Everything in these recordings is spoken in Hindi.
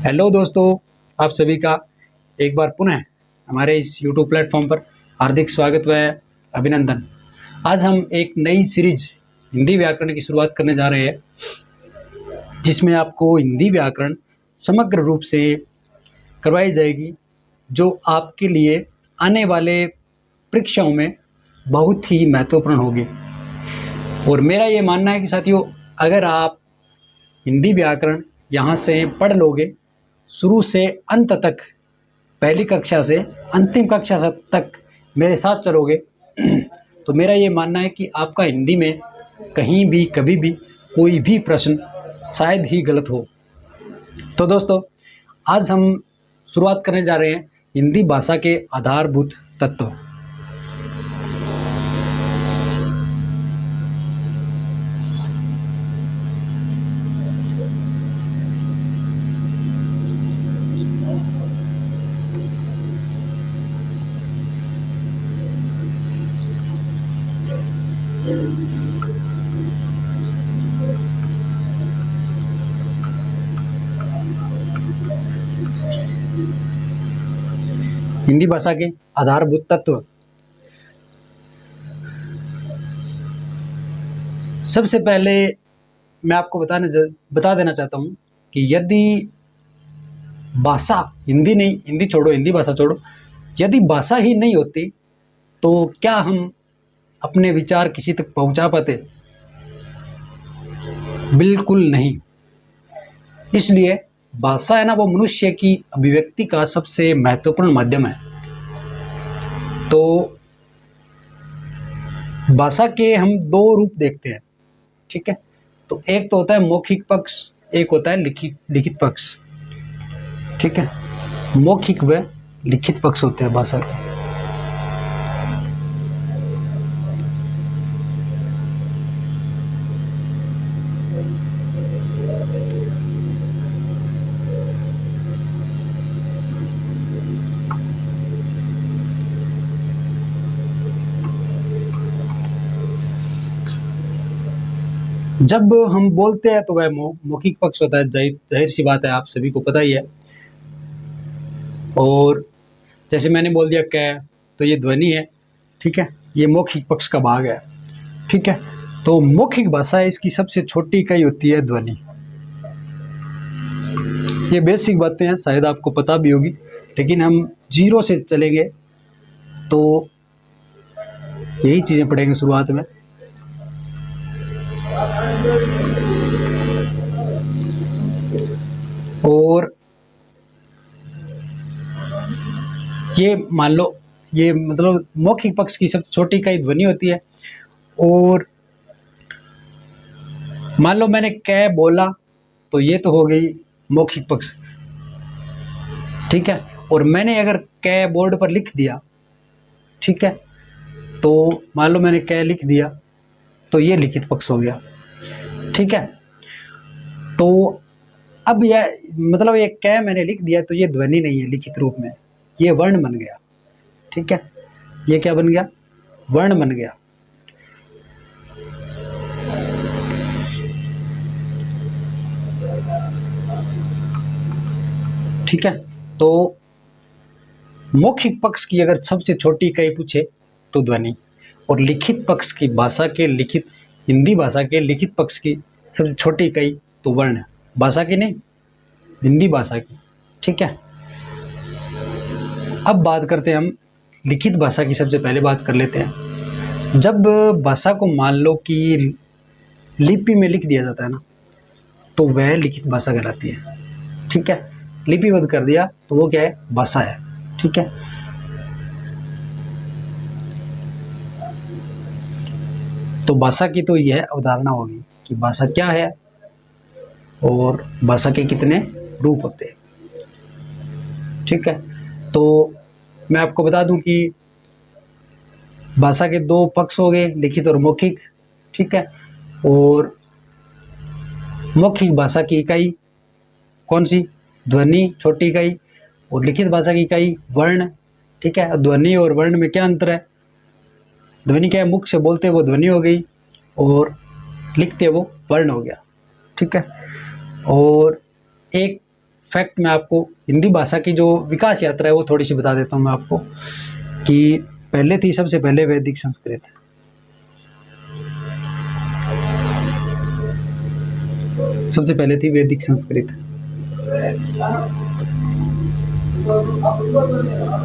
हेलो दोस्तों, आप सभी का एक बार पुनः हमारे इस YouTube प्लेटफॉर्म पर हार्दिक स्वागत व अभिनंदन। आज हम एक नई सीरीज हिंदी व्याकरण की शुरुआत करने जा रहे हैं, जिसमें आपको हिंदी व्याकरण समग्र रूप से करवाई जाएगी, जो आपके लिए आने वाले परीक्षाओं में बहुत ही महत्वपूर्ण होगी। और मेरा ये मानना है कि साथियों, अगर आप हिंदी व्याकरण यहाँ से पढ़ लोगे, शुरू से अंत तक, पहली कक्षा से अंतिम कक्षा तक मेरे साथ चलोगे, तो मेरा ये मानना है कि आपका हिंदी में कहीं भी कभी भी कोई भी प्रश्न शायद ही गलत हो। तो दोस्तों, आज हम शुरुआत करने जा रहे हैं हिंदी भाषा के आधारभूत तत्व। हिंदी भाषा के आधारभूत तत्व। सबसे पहले मैं आपको बता देना चाहता हूँ कि यदि भाषा, हिंदी छोड़ो, हिंदी भाषा छोड़ो, यदि भाषा ही नहीं होती तो क्या हम अपने विचार किसी तक पहुँचा पाते? बिल्कुल नहीं। इसलिए भाषा है ना, वो मनुष्य की अभिव्यक्ति का सबसे महत्वपूर्ण माध्यम है। तो भाषा के हम दो रूप देखते हैं, ठीक है। तो एक तो होता है मौखिक पक्ष, एक होता है लिखित पक्ष, ठीक है। मौखिक व लिखित पक्ष होते हैं भाषा के। जब हम बोलते हैं तो वह मौखिक पक्ष होता है, जाहिर सी बात है, आप सभी को पता ही है। और जैसे मैंने बोल दिया कै, तो ये ध्वनि है, ठीक है, ये मौखिक पक्ष का भाग है, ठीक है। तो मौखिक भाषा है, इसकी सबसे छोटी इकाई होती है ध्वनि। ये बेसिक बातें हैं, शायद आपको पता भी होगी, लेकिन हम जीरो से चलेंगे तो यही चीज़ें पढ़ेंगे शुरुआत में। और ये मान लो, ये मतलब मौखिक पक्ष की सबसे छोटी इकाई ध्वनि होती है। और मान लो मैंने कै बोला, तो ये तो हो गई मौखिक पक्ष, ठीक है। और मैंने अगर कै बोर्ड पर लिख दिया, ठीक है, तो मान लो मैंने कै लिख दिया, तो ये लिखित पक्ष हो गया, ठीक है। तो अब यह मतलब ये कै मैंने लिख दिया, तो ये ध्वनि नहीं है लिखित रूप में, ये वर्ण बन गया, ठीक है। ये क्या बन गया? वर्ण बन गया। ठीक है। तो मौखिक पक्ष की अगर सबसे छोटी इकाई पूछे तो ध्वनि, और लिखित पक्ष की, भाषा के लिखित, हिंदी भाषा के लिखित पक्ष की सबसे छोटी इकाई तो वर्ण है। भाषा की नहीं, हिंदी भाषा की, ठीक है। अब बात करते हैं हम लिखित भाषा की। सबसे पहले बात कर लेते हैं, जब भाषा को मान लो कि लिपि में लिख दिया जाता है ना, तो वह लिखित भाषा कहलाती है, ठीक है। लिपिबद्ध कर दिया तो वो क्या है? भाषा है, ठीक है। तो भाषा की तो यह अवधारणा होगी कि भाषा क्या है और भाषा के कितने रूप होते हैं, ठीक है। तो मैं आपको बता दूं कि भाषा के दो पक्ष हो गए, लिखित और मौखिक, ठीक है। और मौखिक भाषा की इकाई कौन सी? ध्वनि, छोटी इकाई। और लिखित भाषा की इकाई वर्ण, ठीक है। ध्वनि और वर्ण में क्या अंतर है? ध्वनि क्या है? मुख से बोलते वो ध्वनि हो गई, और लिखते वो वर्ण हो गया, ठीक है। और एक फैक्ट मैं आपको हिंदी भाषा की जो विकास यात्रा है वो थोड़ी सी बता देता हूँ मैं आपको, कि पहले थी सबसे पहले वैदिक संस्कृत। सबसे पहले थी वैदिक संस्कृत,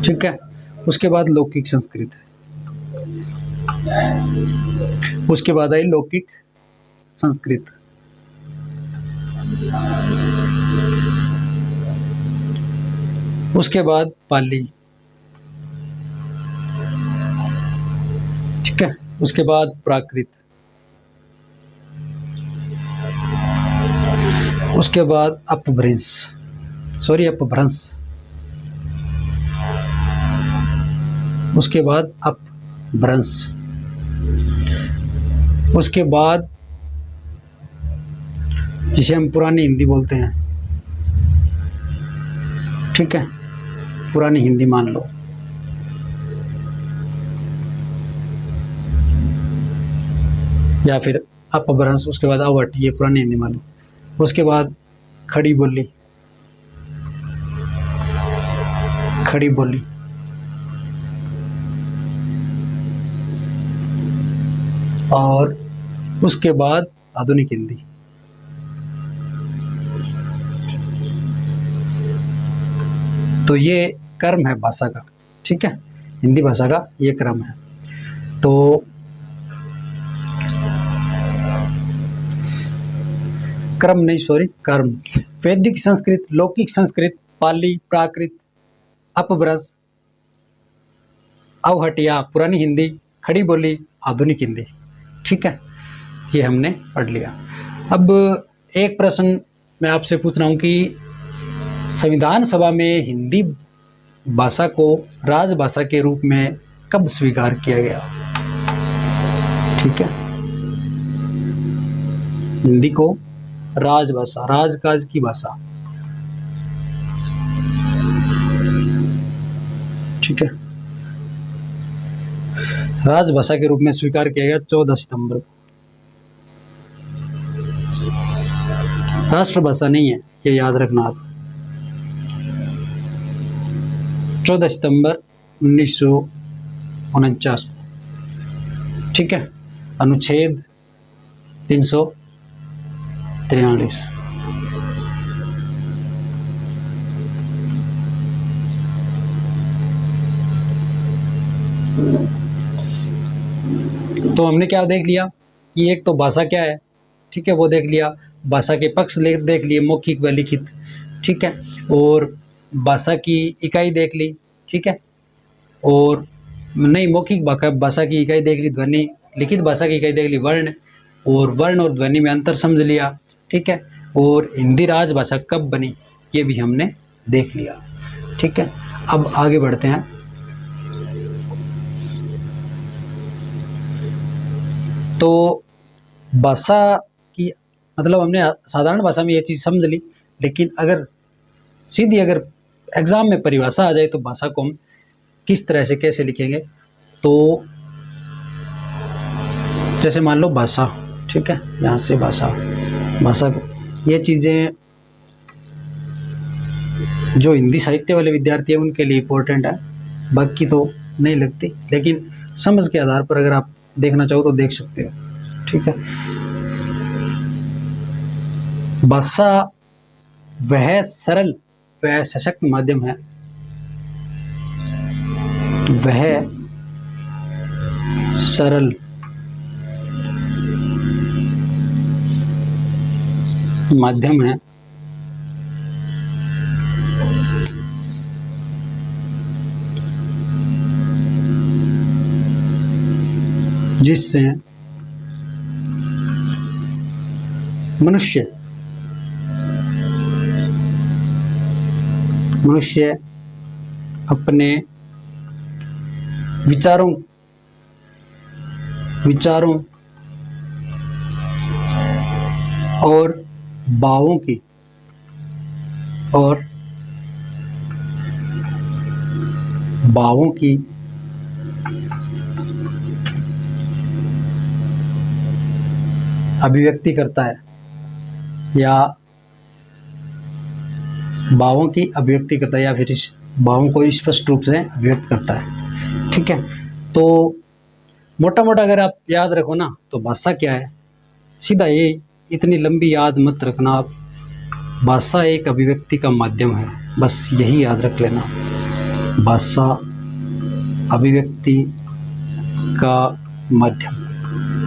ठीक है। उसके बाद लौकिक संस्कृत, उसके बाद आई लौकिक संस्कृत, उसके बाद पाली, ठीक है। उसके बाद प्राकृत, उसके बाद अपभ्रंश, उसके बाद अपभ्रंश, उसके बाद जिसे हम पुरानी हिंदी बोलते हैं, ठीक है, पुरानी हिंदी मान लो। या फिर अपभ्रंश, उसके बाद अवट, ये पुरानी हिंदी मान लो। उसके बाद खड़ी बोली, और उसके बाद आधुनिक हिंदी। तो ये क्रम है भाषा का, ठीक है, हिंदी भाषा का ये क्रम है। तो कर्म। वैदिक संस्कृत, लौकिक संस्कृत, पाली, प्राकृत, अपभ्रंश, अवहटिया, पुरानी हिंदी, खड़ी बोली, आधुनिक हिंदी, ठीक है, ये हमने पढ़ लिया। अब एक प्रश्न मैं आपसे पूछ रहा हूँ कि संविधान सभा में हिंदी भाषा को राजभाषा के रूप में कब स्वीकार किया गया? ठीक है, हिंदी को राजभाषा, राजकाज की भाषा, ठीक है, राजभाषा के रूप में स्वीकार किया गया 14 सितंबर को। राष्ट्रभाषा नहीं है, ये याद रखना आप। 14 सितंबर 1949, ठीक है, अनुच्छेद 343। तो हमने क्या देख लिया कि एक तो भाषा क्या है, ठीक है, वो देख लिया। भाषा के पक्ष देख लिए, मौखिक व लिखित, ठीक है, और भाषा की इकाई देख ली, ठीक है, और नहीं, मौखिक भाषा की इकाई देख ली ध्वनि, लिखित भाषा की इकाई देख ली वर्ण, और वर्ण और ध्वनि में अंतर समझ लिया, ठीक है, और हिंदी राजभाषा कब बनी ये भी हमने देख लिया, ठीक है। अब आगे बढ़ते हैं। तो भाषा की मतलब हमने साधारण भाषा में ये चीज़ समझ ली, लेकिन अगर सीधी अगर एग्ज़ाम में परिभाषा आ जाए तो भाषा को हम किस तरह से कैसे लिखेंगे? तो जैसे मान लो भाषा, ठीक है, यहाँ से भाषा को, ये चीज़ें जो हिंदी साहित्य वाले विद्यार्थी हैं उनके लिए इम्पोर्टेंट है, बाकी तो नहीं लगती, लेकिन समझ के आधार पर अगर आप देखना चाहो तो देख सकते हो, ठीक है। भाषा वह सरल वह सशक्त माध्यम है, वह सरल माध्यम है जिससे मनुष्य अपने विचारों और भावों की अभिव्यक्ति करता है या भावों की अभिव्यक्ति करता है या फिर इस भावों को स्पष्ट रूप से अभिव्यक्त करता है। ठीक है, तो मोटा मोटा अगर आप याद रखो ना तो भाषा क्या है, सीधा ये, इतनी लंबी याद मत रखना आप। भाषा एक अभिव्यक्ति का माध्यम है, बस यही याद रख लेना। भाषा अभिव्यक्ति का माध्यम,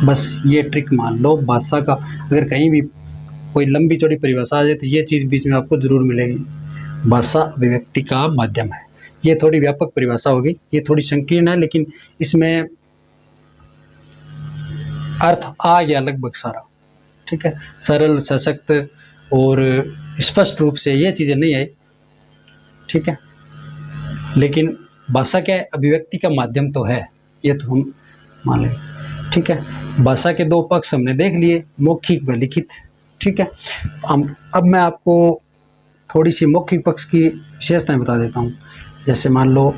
बस ये ट्रिक मान लो। भाषा का अगर कहीं भी कोई लंबी चौड़ी परिभाषा आ जाए तो ये चीज़ बीच में आपको ज़रूर मिलेगी। भाषा अभिव्यक्ति का माध्यम है। ये थोड़ी व्यापक परिभाषा होगी, ये थोड़ी संकीर्ण है, लेकिन इसमें अर्थ आ गया लगभग सारा। ठीक है, सरल, सशक्त और स्पष्ट रूप से ये चीज़ें नहीं आई। ठीक है, लेकिन भाषा क्या है, अभिव्यक्ति का माध्यम तो है, ये तो हम मान लें। ठीक है, भाषा के दो पक्ष हमने देख लिए, मौखिक व लिखित। ठीक है, अब मैं आपको थोड़ी सी मौखिक पक्ष की विशेषताएं बता देता हूँ। जैसे मान लो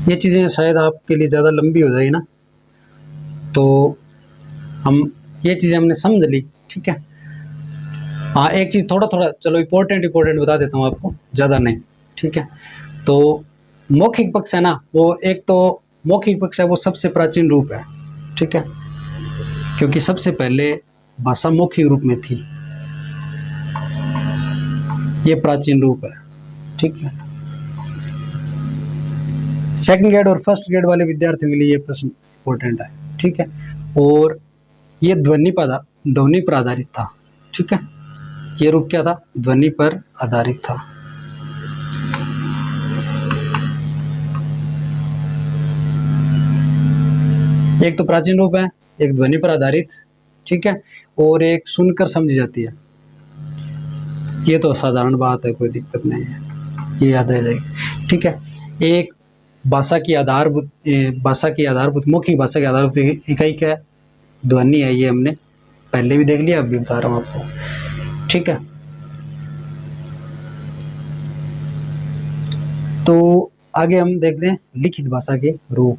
ये चीज़ें शायद आपके लिए ज़्यादा लंबी हो जाएगी ना, तो हम ये चीज़ें हमने समझ ली। ठीक है, हाँ एक चीज़ थोड़ा थोड़ा चलो इम्पोर्टेंट बता देता हूँ आपको, ज़्यादा नहीं। ठीक है, तो मौखिक पक्ष है ना, वो एक तो मौखिक पक्ष है वो सबसे प्राचीन रूप है। ठीक है, क्योंकि सबसे पहले भाषा मौखिक रूप में थी, ये प्राचीन रूप है। ठीक है, सेकंड ग्रेड और फर्स्ट ग्रेड वाले विद्यार्थियों के लिए ये प्रश्न इम्पोर्टेंट है। ठीक है, और ये ध्वनि पर आधारित था। ठीक है, ये रूप क्या था, ध्वनि पर आधारित था। एक तो प्राचीन रूप है, एक ध्वनि पर आधारित। ठीक है, और एक सुनकर समझी जाती है। ये तो साधारण बात है, कोई दिक्कत नहीं है, ये याद रह जाएगी। ठीक है, एक भाषा की आधारभूत मौखिक भाषा की आधारभूत इकाई क्या है, ध्वनि है। ये हमने पहले भी देख लिया, अब भी बता रहा हूँ आपको। ठीक है, तो आगे हम देखते हैं लिखित भाषा के रूप।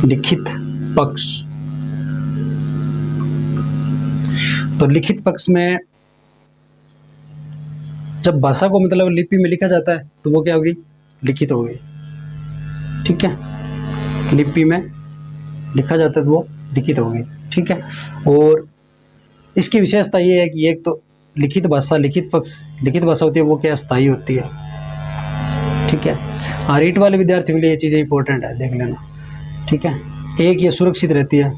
लिखित पक्ष, तो लिखित पक्ष में जब भाषा को मतलब लिपि में लिखा जाता है तो वो क्या होगी, लिखित हो गई। ठीक है, लिपि में लिखा जाता है तो वो लिखित हो गई। ठीक है, और इसकी विशेषता ये है कि एक तो लिखित भाषा होती है, वो क्या स्थायी होती है। ठीक है, हाँ रीट वाले विद्यार्थियों के लिए ये चीज़ें इंपॉर्टेंट है, देख लेना। ठीक है, एक ये सुरक्षित रहती है,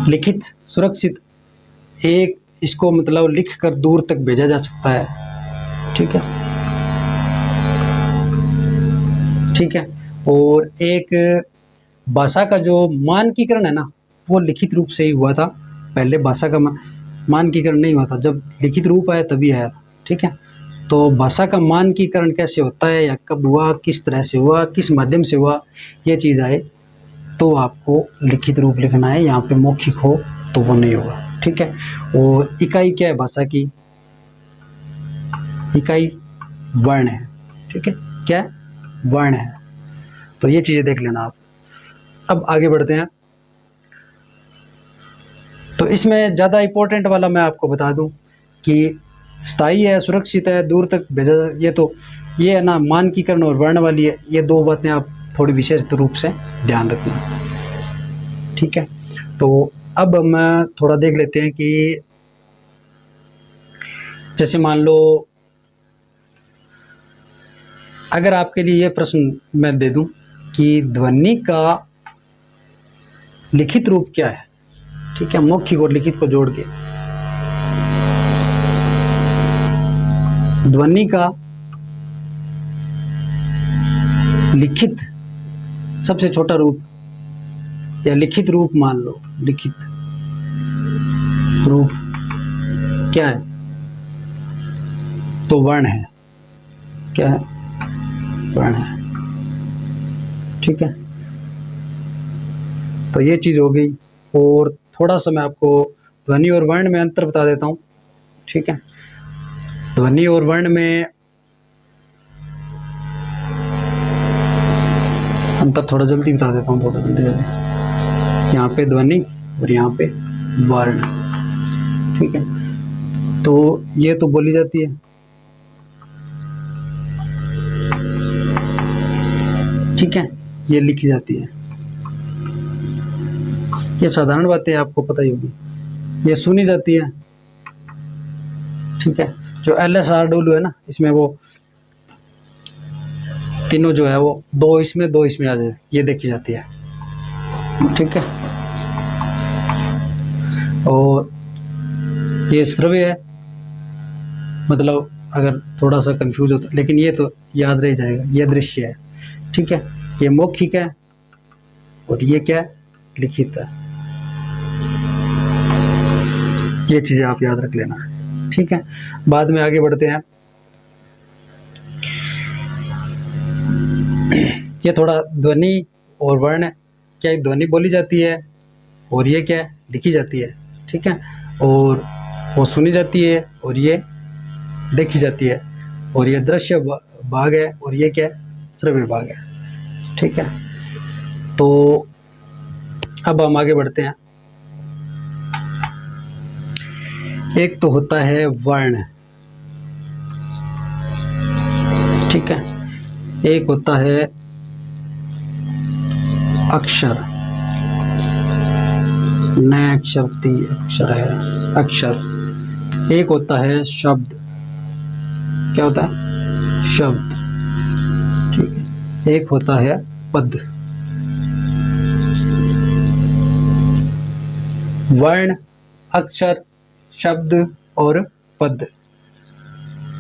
लिखित सुरक्षित, एक इसको मतलब लिख कर दूर तक भेजा जा सकता है। ठीक है, ठीक है, और एक भाषा का जो मानकीकरण है ना, वो लिखित रूप से ही हुआ था। पहले भाषा का मानकीकरण नहीं हुआ था, जब लिखित रूप आया तभी आया था। ठीक है, तो भाषा का मानकीकरण कैसे होता है या कब हुआ, किस तरह से हुआ, किस माध्यम से हुआ, ये चीज़ आए तो आपको लिखित रूप लिखना है। यहाँ पे मौखिक हो तो वो नहीं होगा। ठीक है, और इकाई क्या है भाषा की, इकाई वर्ण है। ठीक है, क्या वर्ण है, तो ये चीज़ें देख लेना आप। अब आगे बढ़ते हैं, तो इसमें ज़्यादा इम्पोर्टेंट वाला मैं आपको बता दूं कि स्थायी है, सुरक्षित है, दूर तक भेजा, ये तो ये है ना, मानकीकरण और वर्ण वाली है, ये दो बातें आप थोड़ी विशेष रूप से ध्यान रखना। ठीक है, तो अब मैं थोड़ा देख लेते हैं कि जैसे मान लो अगर आपके लिए ये प्रश्न मैं दे दूं कि ध्वनि का लिखित रूप क्या है। ठीक है, मौखिक और लिखित को जोड़ के ध्वनि का लिखित सबसे छोटा रूप या लिखित रूप मान लो, लिखित रूप क्या है, तो वर्ण है। क्या है, वर्ण है। ठीक है, तो ये चीज़ हो गई। और थोड़ा सा मैं आपको ध्वनि और वर्ण में अंतर बता देता हूँ। ठीक है, ध्वनि और वर्ण में अंतर थोड़ा जल्दी बता देता हूँ, थोड़ा जल्दी। यहाँ पे ध्वनि और यहाँ पे वर्ण। ठीक है, तो ये तो बोली जाती है, ठीक है, ये लिखी जाती है। ये साधारण बातें आपको पता ही होगी। ये सुनी जाती है। ठीक है, जो LSRW है ना, इसमें वो तीनों जो है वो दो इसमें आ जाए, ये देखी जाती है। ठीक है, और ये श्रव्य है, मतलब अगर थोड़ा सा कंफ्यूज होता, लेकिन ये तो याद रह जाएगा, ये दृश्य है। ठीक है, ये मौखिक है और ये क्या है, लिखित है। ये चीजें आप याद रख लेना। ठीक है, बाद में आगे बढ़ते हैं। ये थोड़ा ध्वनि और वर्ण, क्या एक ध्वनि बोली जाती है और ये क्या है, लिखी जाती है। ठीक है, और वो सुनी जाती है और ये देखी जाती है, और ये दृश्य भाग है और ये क्या है, श्रव्य भाग है। ठीक है, तो अब हम आगे बढ़ते हैं। एक तो होता है वर्ण, ठीक है, एक होता है अक्षर, नए अक्षर है अक्षर। एक होता है शब्द, क्या होता है, शब्द। ठीक है, एक होता है पद। वर्ण, अक्षर, शब्द और पद।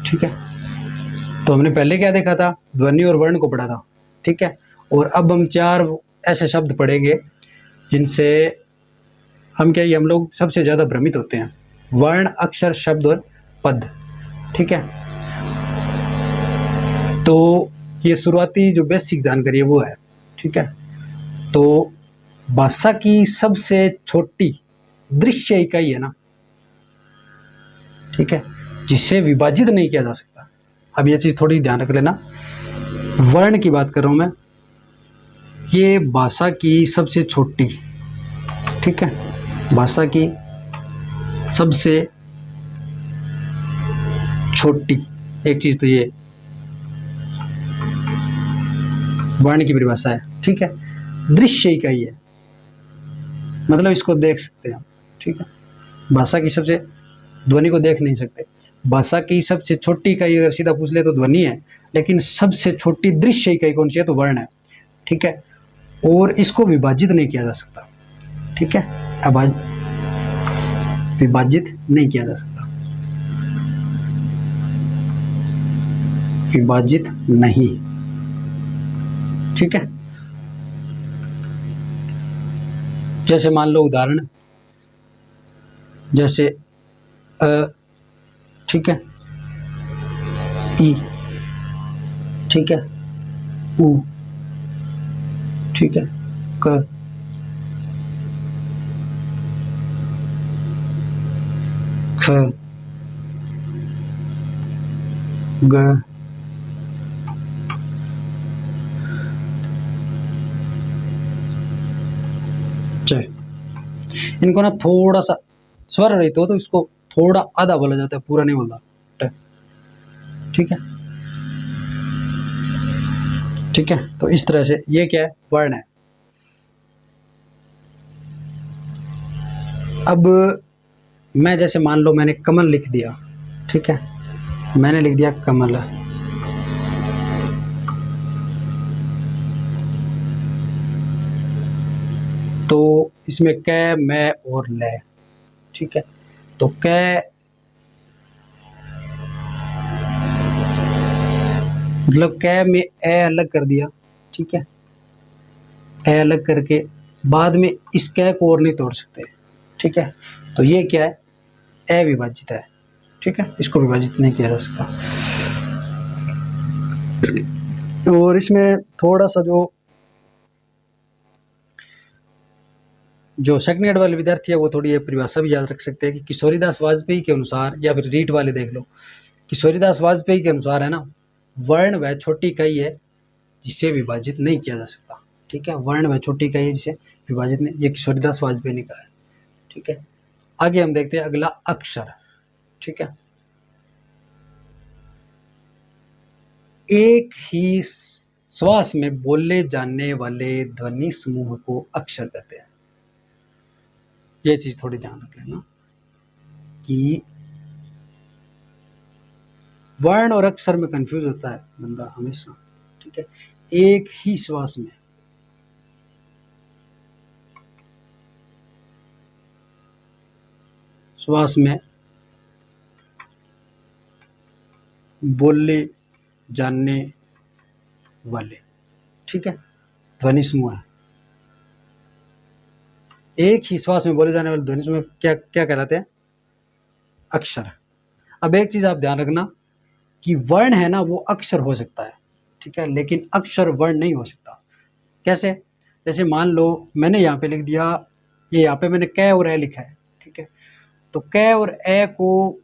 ठीक है, तो हमने पहले क्या देखा था, ध्वनि और वर्ण को पढ़ा था। ठीक है, और अब हम 4 ऐसे शब्द पढ़ेंगे जिनसे हम हम लोग सबसे ज़्यादा भ्रमित होते हैं। वर्ण, अक्षर, शब्द और पद। ठीक है, तो ये शुरुआती जो बेसिक जानकारी है वो है। ठीक है, तो भाषा की सबसे छोटी दृश्य इकाई है ना, ठीक है, जिसे विभाजित नहीं किया जा सकता। अब ये चीज़ थोड़ी ध्यान रख लेना, वर्ण की बात कर रहा हूँ मैं, ये भाषा की सबसे छोटी, ठीक है, भाषा की सबसे छोटी एक चीज़ तो ये वर्ण की परिभाषा है। ठीक है, दृश्य इकाई है, मतलब इसको देख सकते हैं हम। ठीक है, भाषा की सबसे, ध्वनि को देख नहीं सकते। भाषा की सबसे छोटी इकाई अगर सीधा पूछ ले तो ध्वनि है, लेकिन सबसे छोटी दृश्य इकाई कौन सी है, तो वर्ण है। ठीक है, और इसको विभाजित नहीं किया जा सकता। ठीक है, अब विभाजित नहीं किया जा सकता, विभाजित नहीं। ठीक है, जैसे मान लो उदाहरण, जैसे अ, ठीक है, ई, ठीक है, उ, ठीक है, क, ख, ग, च। इनको ना थोड़ा सा स्वर रहित हो तो इसको थोड़ा आधा बोला जाता है, पूरा नहीं बोलता। ठीक है, ठीक है, तो इस तरह से ये क्या है, वर्ण है। अब मैं जैसे मान लो मैंने कमल लिख दिया, ठीक है, मैंने लिख दिया कमल, तो इसमें कै, मैं और ले। ठीक है, तो कै मतलब कै में ए अलग कर दिया। ठीक है, ए अलग करके बाद में इस कै को और नहीं तोड़ सकते। ठीक है, तो ये क्या है, अविभाजित है। ठीक है, इसको विभाजित नहीं किया जा सकता। और इसमें थोड़ा सा जो जो सेकंड ईयर वाले विद्यार्थी है वो थोड़ी ये परिभाषा भी याद रख सकते हैं कि किशोरीदास वाजपेयी के अनुसार, या फिर रीट वाले देख लो, किशोरीदास वाजपेयी के अनुसार है ना, वर्ण वह छोटी इकाई है जिसे विभाजित नहीं किया जा सकता। ठीक है, वर्ण वह छोटी इकाई है जिसे विभाजित नहीं, ये किशोरीदास वाजपेयी ने कहा है। ठीक है, आगे हम देखते हैं अगला अक्षर। ठीक है, एक ही श्वास में बोले जाने वाले ध्वनि समूह को अक्षर कहते हैं। ये चीज थोड़ी ध्यान रख लेना कि वर्ण और अक्षर में कंफ्यूज होता है बंदा हमेशा। ठीक है, एक ही श्वास में बोले जाने वाले, ठीक है, ध्वनि समूह है। एक ही श्वास में बोले जाने वाले ध्वनि समूह क्या क्या कहलाते हैं? अक्षर। अब एक चीज आप ध्यान रखना कि वर्ण है ना वो अक्षर हो सकता है, ठीक है, लेकिन अक्षर वर्ण नहीं हो सकता। कैसे? जैसे मान लो मैंने यहाँ पे लिख दिया, ये यहाँ पे मैंने क और ए लिखा है, ठीक है, तो क और ए को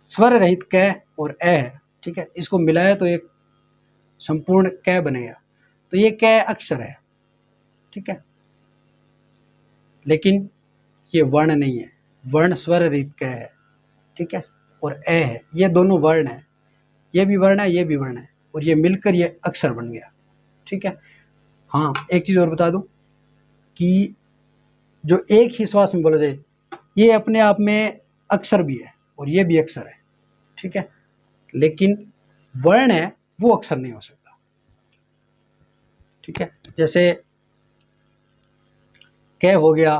स्वर रहित क और ए है, ठीक है, इसको मिलाया तो एक संपूर्ण क बनेगा, तो ये क अक्षर है, ठीक है, लेकिन ये वर्ण नहीं है, वर्ण स्वर रहित क है, ठीक है, और ए है, ये दोनों वर्ण है, ये भी वर्ण है, ये भी वर्ण है, और ये मिलकर ये अक्षर बन गया। ठीक है, हाँ एक चीज और बता दूं कि जो एक ही श्वास में बोला जाए ये अपने आप में अक्षर भी है और ये भी अक्षर है, ठीक है, लेकिन वर्ण है वो अक्षर नहीं हो सकता। ठीक है, जैसे क हो गया,